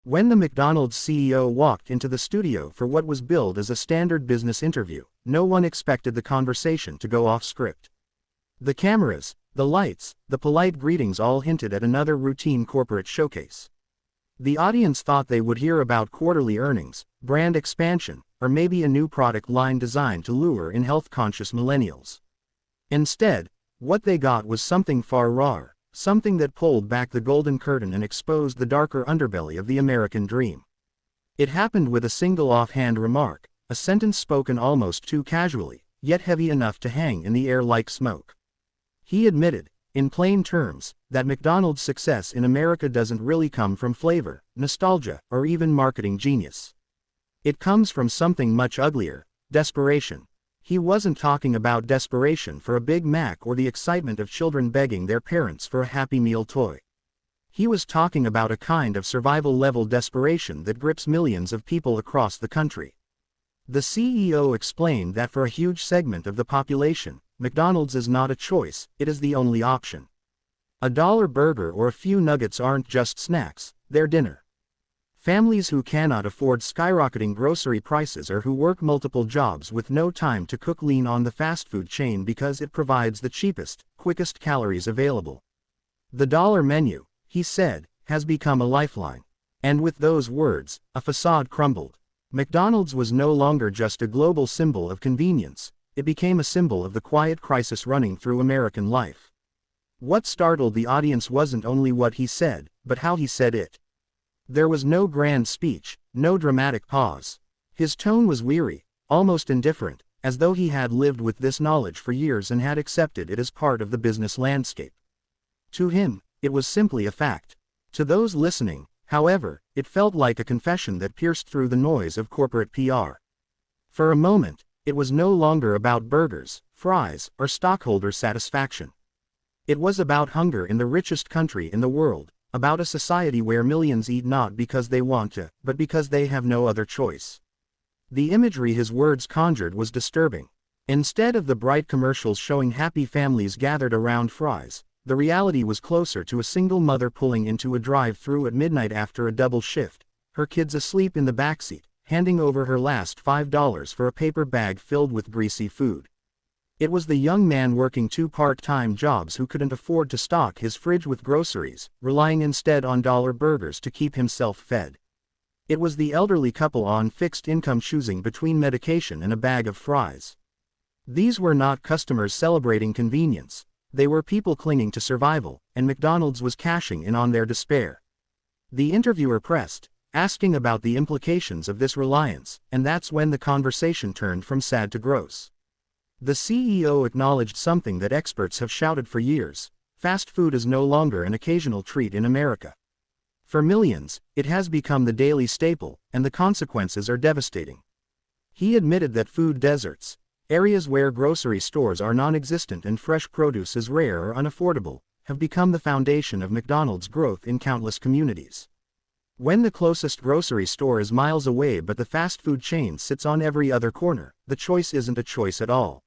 When the McDonald's CEO walked into the studio for what was billed as a standard business interview, no one expected the conversation to go off script. The cameras, the lights, the polite greetings all hinted at another routine corporate showcase. The audience thought they would hear about quarterly earnings, brand expansion, or maybe a new product line designed to lure in health-conscious millennials. Instead, what they got was something far rawer, something that pulled back the golden curtain and exposed the darker underbelly of the American dream. It happened with a single offhand remark, a sentence spoken almost too casually, yet heavy enough to hang in the air like smoke. He admitted, in plain terms, that McDonald's success in America doesn't really come from flavor, nostalgia, or even marketing genius. It comes from something much uglier: desperation. He wasn't talking about desperation for a Big Mac or the excitement of children begging their parents for a Happy Meal toy. He was talking about a kind of survival-level desperation that grips millions of people across the country. The CEO explained that for a huge segment of the population, McDonald's is not a choice, it is the only option. A dollar burger or a few nuggets aren't just snacks, they're dinner. Families who cannot afford skyrocketing grocery prices or who work multiple jobs with no time to cook lean on the fast food chain because it provides the cheapest, quickest calories available. The dollar menu, he said, has become a lifeline. And with those words, a facade crumbled. McDonald's was no longer just a global symbol of convenience, it became a symbol of the quiet crisis running through American life. What startled the audience wasn't only what he said, but how he said it. There was no grand speech, no dramatic pause. His tone was weary, almost indifferent, as though he had lived with this knowledge for years and had accepted it as part of the business landscape. To him, it was simply a fact. To those listening, however, it felt like a confession that pierced through the noise of corporate PR. For a moment, it was no longer about burgers, fries, or stockholder satisfaction. It was about hunger in the richest country in the world, about a society where millions eat not because they want to, but because they have no other choice. The imagery his words conjured was disturbing. Instead of the bright commercials showing happy families gathered around fries, the reality was closer to a single mother pulling into a drive-thru at midnight after a double shift, her kids asleep in the backseat, handing over her last $5 for a paper bag filled with greasy food. It was the young man working 2 part-time jobs who couldn't afford to stock his fridge with groceries, relying instead on dollar burgers to keep himself fed. It was the elderly couple on fixed income choosing between medication and a bag of fries. These were not customers celebrating convenience, they were people clinging to survival, and McDonald's was cashing in on their despair. The interviewer pressed, asking about the implications of this reliance, and that's when the conversation turned from sad to gross. The CEO acknowledged something that experts have shouted for years: fast food is no longer an occasional treat in America. For millions, it has become the daily staple, and the consequences are devastating. He admitted that food deserts, areas where grocery stores are non-existent and fresh produce is rare or unaffordable, have become the foundation of McDonald's growth in countless communities. When the closest grocery store is miles away but the fast food chain sits on every other corner, the choice isn't a choice at all.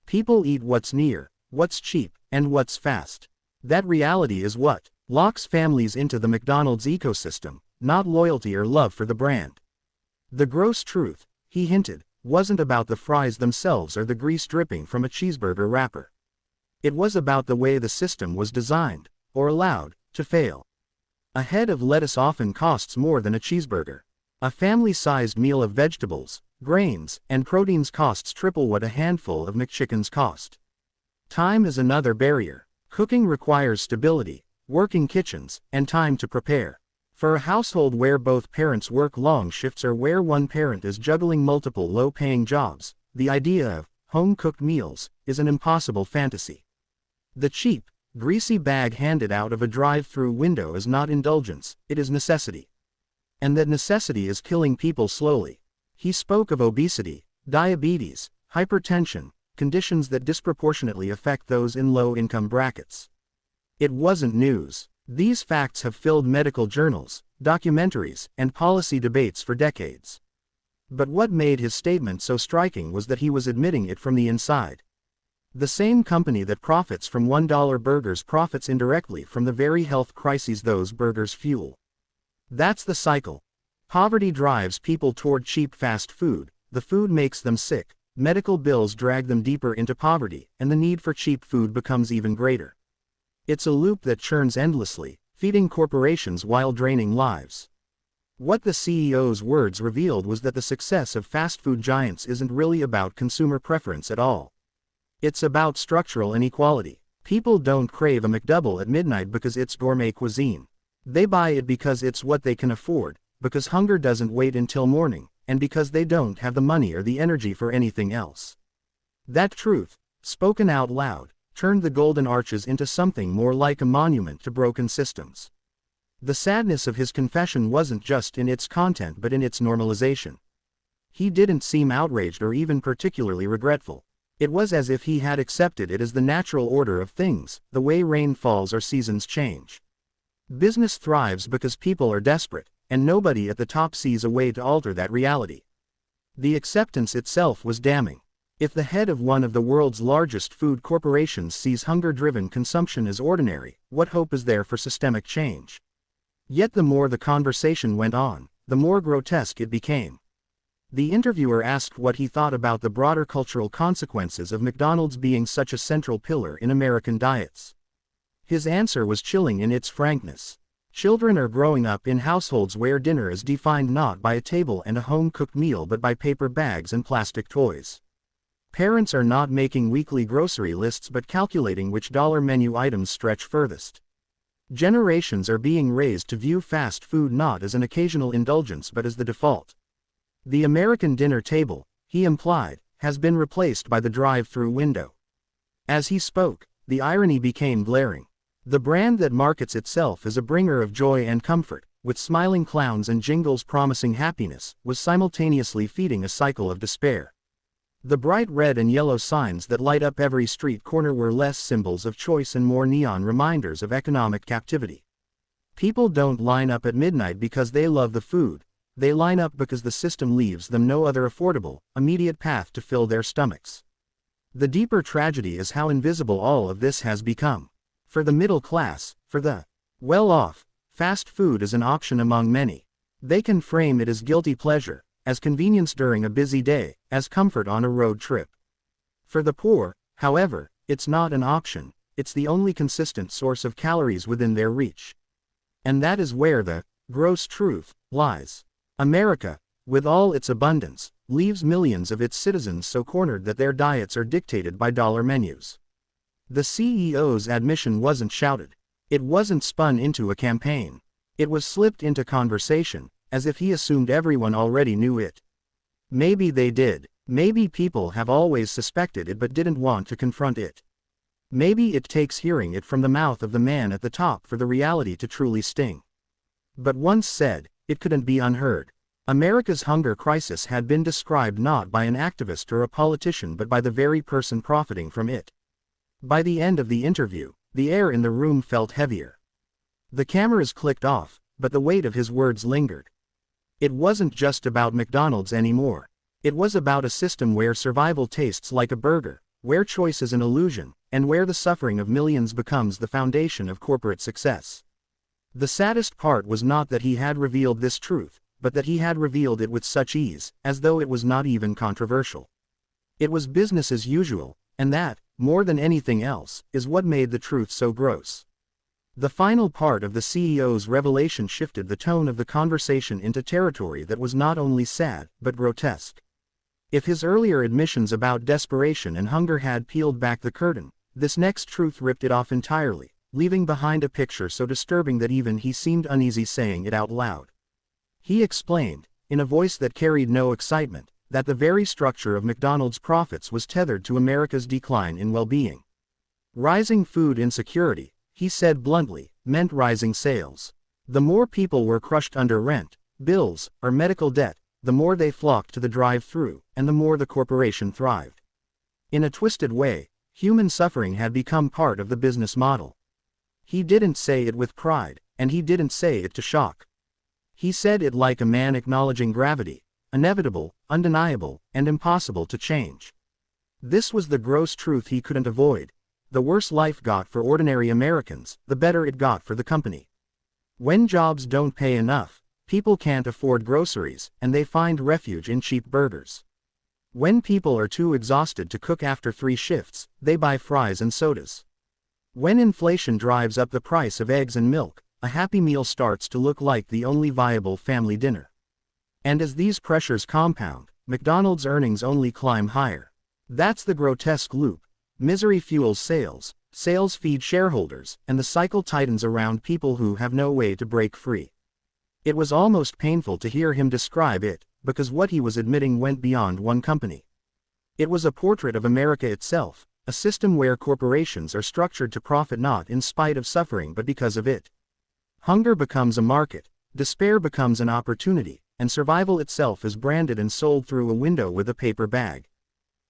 People eat what's near, what's cheap, and what's fast. That reality is what locks families into the McDonald's ecosystem, not loyalty or love for the brand. The gross truth, he hinted, wasn't about the fries themselves or the grease dripping from a cheeseburger wrapper. It was about the way the system was designed, or allowed, to fail. A head of lettuce often costs more than a cheeseburger. A family-sized meal of vegetables, grains, and proteins costs triple what a handful of McChickens cost. Time is another barrier. Cooking requires stability, working kitchens, and time to prepare. For a household where both parents work long shifts or where one parent is juggling multiple low-paying jobs, the idea of home-cooked meals is an impossible fantasy. The cheap, greasy bag handed out of a drive-thru window is not indulgence, it is necessity. And that necessity is killing people slowly. He spoke of obesity, diabetes, hypertension, conditions that disproportionately affect those in low-income brackets. It wasn't news. These facts have filled medical journals, documentaries, and policy debates for decades. But what made his statement so striking was that he was admitting it from the inside. The same company that profits from $1 burgers profits indirectly from the very health crises those burgers fuel. That's the cycle. Poverty drives people toward cheap fast food, the food makes them sick, medical bills drag them deeper into poverty, and the need for cheap food becomes even greater. It's a loop that churns endlessly, feeding corporations while draining lives. What the CEO's words revealed was that the success of fast food giants isn't really about consumer preference at all. It's about structural inequality. People don't crave a McDouble at midnight because it's gourmet cuisine. They buy it because it's what they can afford, because hunger doesn't wait until morning, and because they don't have the money or the energy for anything else. That truth, spoken out loud, turned the Golden Arches into something more like a monument to broken systems. The sadness of his confession wasn't just in its content but in its normalization. He didn't seem outraged or even particularly regretful. It was as if he had accepted it as the natural order of things, the way rain falls or seasons change. Business thrives because people are desperate, and nobody at the top sees a way to alter that reality. The acceptance itself was damning. If the head of one of the world's largest food corporations sees hunger-driven consumption as ordinary, what hope is there for systemic change? Yet the more the conversation went on, the more grotesque it became. The interviewer asked what he thought about the broader cultural consequences of McDonald's being such a central pillar in American diets. His answer was chilling in its frankness. Children are growing up in households where dinner is defined not by a table and a home-cooked meal but by paper bags and plastic toys. Parents are not making weekly grocery lists but calculating which dollar menu items stretch furthest. Generations are being raised to view fast food not as an occasional indulgence but as the default. The American dinner table, he implied, has been replaced by the drive-through window. As he spoke, the irony became glaring. The brand that markets itself as a bringer of joy and comfort, with smiling clowns and jingles promising happiness, was simultaneously feeding a cycle of despair. The bright red and yellow signs that light up every street corner were less symbols of choice and more neon reminders of economic captivity. People don't line up at midnight because they love the food, they line up because the system leaves them no other affordable, immediate path to fill their stomachs. The deeper tragedy is how invisible all of this has become. For the middle class, for the well-off, fast food is an option among many. They can frame it as guilty pleasure, as convenience during a busy day, as comfort on a road trip. For the poor, however, it's not an option, it's the only consistent source of calories within their reach. And that is where the gross truth lies. America, with all its abundance, leaves millions of its citizens so cornered that their diets are dictated by dollar menus. The CEO's admission wasn't shouted. It wasn't spun into a campaign. It was slipped into conversation, as if he assumed everyone already knew it. Maybe they did. Maybe people have always suspected it but didn't want to confront it. Maybe it takes hearing it from the mouth of the man at the top for the reality to truly sting. But once said, it couldn't be unheard. America's hunger crisis had been described not by an activist or a politician but by the very person profiting from it. By the end of the interview, the air in the room felt heavier. The cameras clicked off, but the weight of his words lingered. It wasn't just about McDonald's anymore. It was about a system where survival tastes like a burger, where choice is an illusion, and where the suffering of millions becomes the foundation of corporate success. The saddest part was not that he had revealed this truth, but that he had revealed it with such ease, as though it was not even controversial. It was business as usual, and that, more than anything else, is what made the truth so gross. The final part of the CEO's revelation shifted the tone of the conversation into territory that was not only sad, but grotesque. If his earlier admissions about desperation and hunger had peeled back the curtain, this next truth ripped it off entirely, leaving behind a picture so disturbing that even he seemed uneasy saying it out loud. He explained, in a voice that carried no excitement, that the very structure of McDonald's profits was tethered to America's decline in well-being. Rising food insecurity, he said bluntly, meant rising sales. The more people were crushed under rent, bills, or medical debt, the more they flocked to the drive-thru, and the more the corporation thrived. In a twisted way, human suffering had become part of the business model. He didn't say it with pride, and he didn't say it to shock. He said it like a man acknowledging gravity, inevitable, undeniable, and impossible to change. This was the gross truth he couldn't avoid. The worse life got for ordinary Americans, the better it got for the company. When jobs don't pay enough, people can't afford groceries, and they find refuge in cheap burgers. When people are too exhausted to cook after 3 shifts, they buy fries and sodas. When inflation drives up the price of eggs and milk, a Happy Meal starts to look like the only viable family dinner. And as these pressures compound, McDonald's earnings only climb higher. That's the grotesque loop. Misery fuels sales, sales feed shareholders, and the cycle tightens around people who have no way to break free. It was almost painful to hear him describe it, because what he was admitting went beyond one company. It was a portrait of America itself, a system where corporations are structured to profit not in spite of suffering but because of it. Hunger becomes a market, despair becomes an opportunity, and survival itself is branded and sold through a window with a paper bag.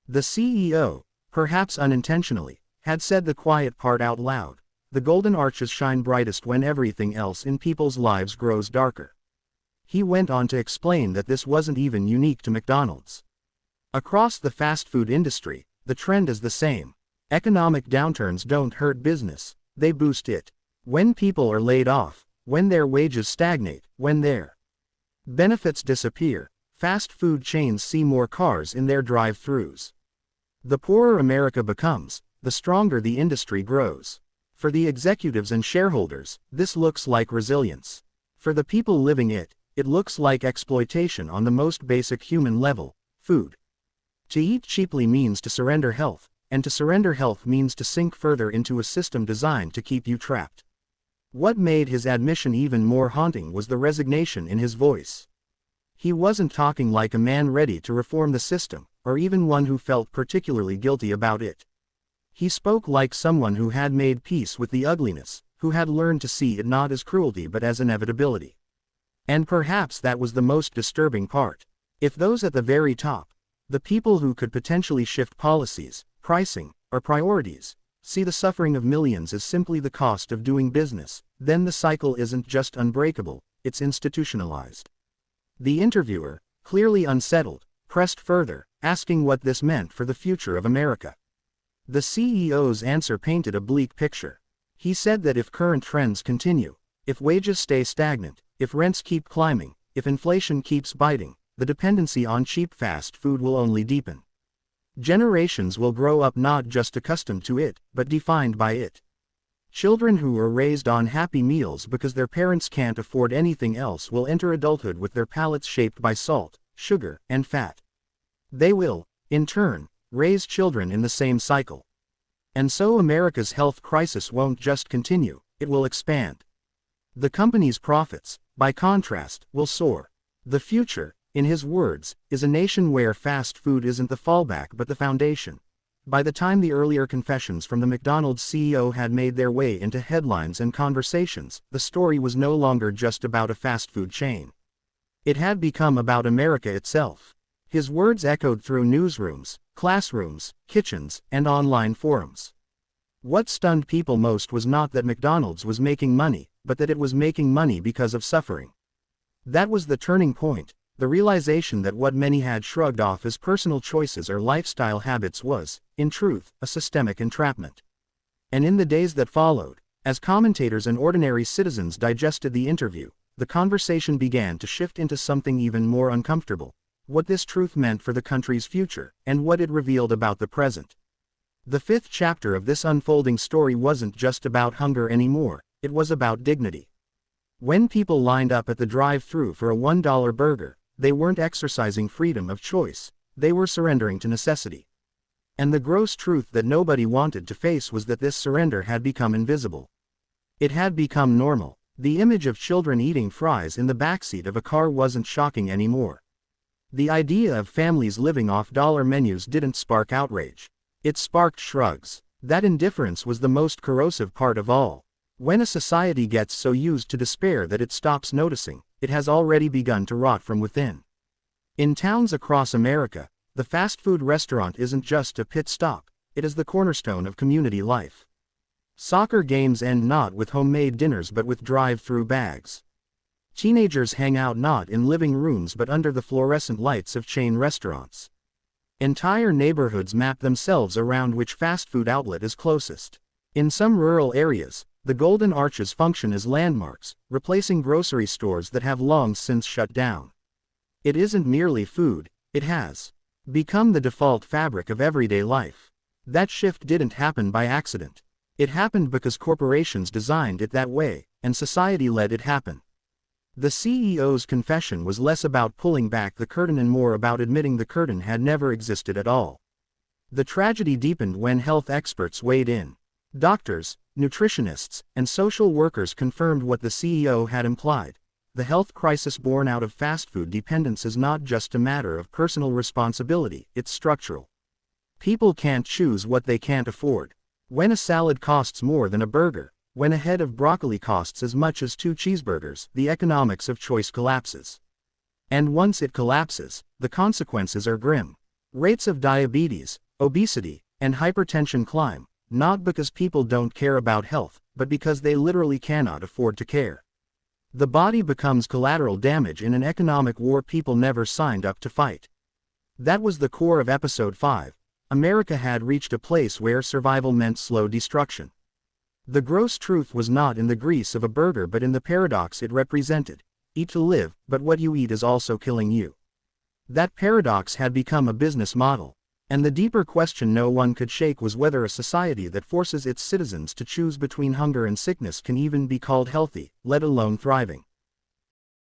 The CEO, perhaps unintentionally, had said the quiet part out loud. The golden arches shine brightest when everything else in people's lives grows darker. He went on to explain that this wasn't even unique to McDonald's. Across the fast food industry, the trend is the same. Economic downturns don't hurt business, they boost it. When people are laid off, when their wages stagnate, when their benefits disappear, fast food chains see more cars in their drive-thrus. The poorer America becomes, the stronger the industry grows. For the executives and shareholders, this looks like resilience. For the people living it, it looks like exploitation on the most basic human level, food. To eat cheaply means to surrender health, and to surrender health means to sink further into a system designed to keep you trapped. What made his admission even more haunting was the resignation in his voice. He wasn't talking like a man ready to reform the system, or even one who felt particularly guilty about it. He spoke like someone who had made peace with the ugliness, who had learned to see it not as cruelty but as inevitability. And perhaps that was the most disturbing part. If those at the very top, the people who could potentially shift policies, pricing, or priorities, see the suffering of millions as simply the cost of doing business, then the cycle isn't just unbreakable, it's institutionalized. The interviewer, clearly unsettled, pressed further, asking what this meant for the future of America. The CEO's answer painted a bleak picture. He said that if current trends continue, if wages stay stagnant, if rents keep climbing, if inflation keeps biting, the dependency on cheap fast food will only deepen. Generations will grow up not just accustomed to it, but defined by it. Children who are raised on Happy Meals because their parents can't afford anything else will enter adulthood with their palates shaped by salt, sugar, and fat. They will, in turn, raise children in the same cycle. And so America's health crisis won't just continue, it will expand. The company's profits, by contrast, will soar. The future, in his words, is a nation where fast food isn't the fallback but the foundation. By the time the earlier confessions from the McDonald's CEO had made their way into headlines and conversations, the story was no longer just about a fast food chain. It had become about America itself. His words echoed through newsrooms, classrooms, kitchens, and online forums. What stunned people most was not that McDonald's was making money, but that it was making money because of suffering. That was the turning point. The realization that what many had shrugged off as personal choices or lifestyle habits was, in truth, a systemic entrapment. And in the days that followed, as commentators and ordinary citizens digested the interview, the conversation began to shift into something even more uncomfortable: what this truth meant for the country's future, and what it revealed about the present. The 5th chapter of this unfolding story wasn't just about hunger anymore, it was about dignity. When people lined up at the drive-thru for a $1 burger, they weren't exercising freedom of choice, they were surrendering to necessity. And the gross truth that nobody wanted to face was that this surrender had become invisible. It had become normal. The image of children eating fries in the backseat of a car wasn't shocking anymore. The idea of families living off dollar menus didn't spark outrage. It sparked shrugs. That indifference was the most corrosive part of all. When a society gets so used to despair that it stops noticing, it has already begun to rot from within. In towns across America, the fast food restaurant isn't just a pit stop, it is the cornerstone of community life. Soccer games end not with homemade dinners but with drive-through bags. Teenagers hang out not in living rooms but under the fluorescent lights of chain restaurants. Entire neighborhoods map themselves around which fast food outlet is closest. In some rural areas, The Golden Arches function as landmarks, replacing grocery stores that have long since shut down. It isn't merely food, it has become the default fabric of everyday life. That shift didn't happen by accident. It happened because corporations designed it that way, and society let it happen. The CEO's confession was less about pulling back the curtain and more about admitting the curtain had never existed at all. The tragedy deepened when health experts weighed in. Doctors, nutritionists, and social workers confirmed what the CEO had implied. The health crisis born out of fast food dependence is not just a matter of personal responsibility, it's structural. People can't choose what they can't afford. When a salad costs more than a burger, when a head of broccoli costs as much as 2 cheeseburgers, the economics of choice collapses. And once it collapses, the consequences are grim. Rates of diabetes, obesity, and hypertension climb, not because people don't care about health, but because they literally cannot afford to care. The body becomes collateral damage in an economic war people never signed up to fight. That was the core of Episode 5. America had reached a place where survival meant slow destruction. The gross truth was not in the grease of a burger but in the paradox it represented. Eat to live, but what you eat is also killing you. That paradox had become a business model. And the deeper question no one could shake was whether a society that forces its citizens to choose between hunger and sickness can even be called healthy, let alone thriving.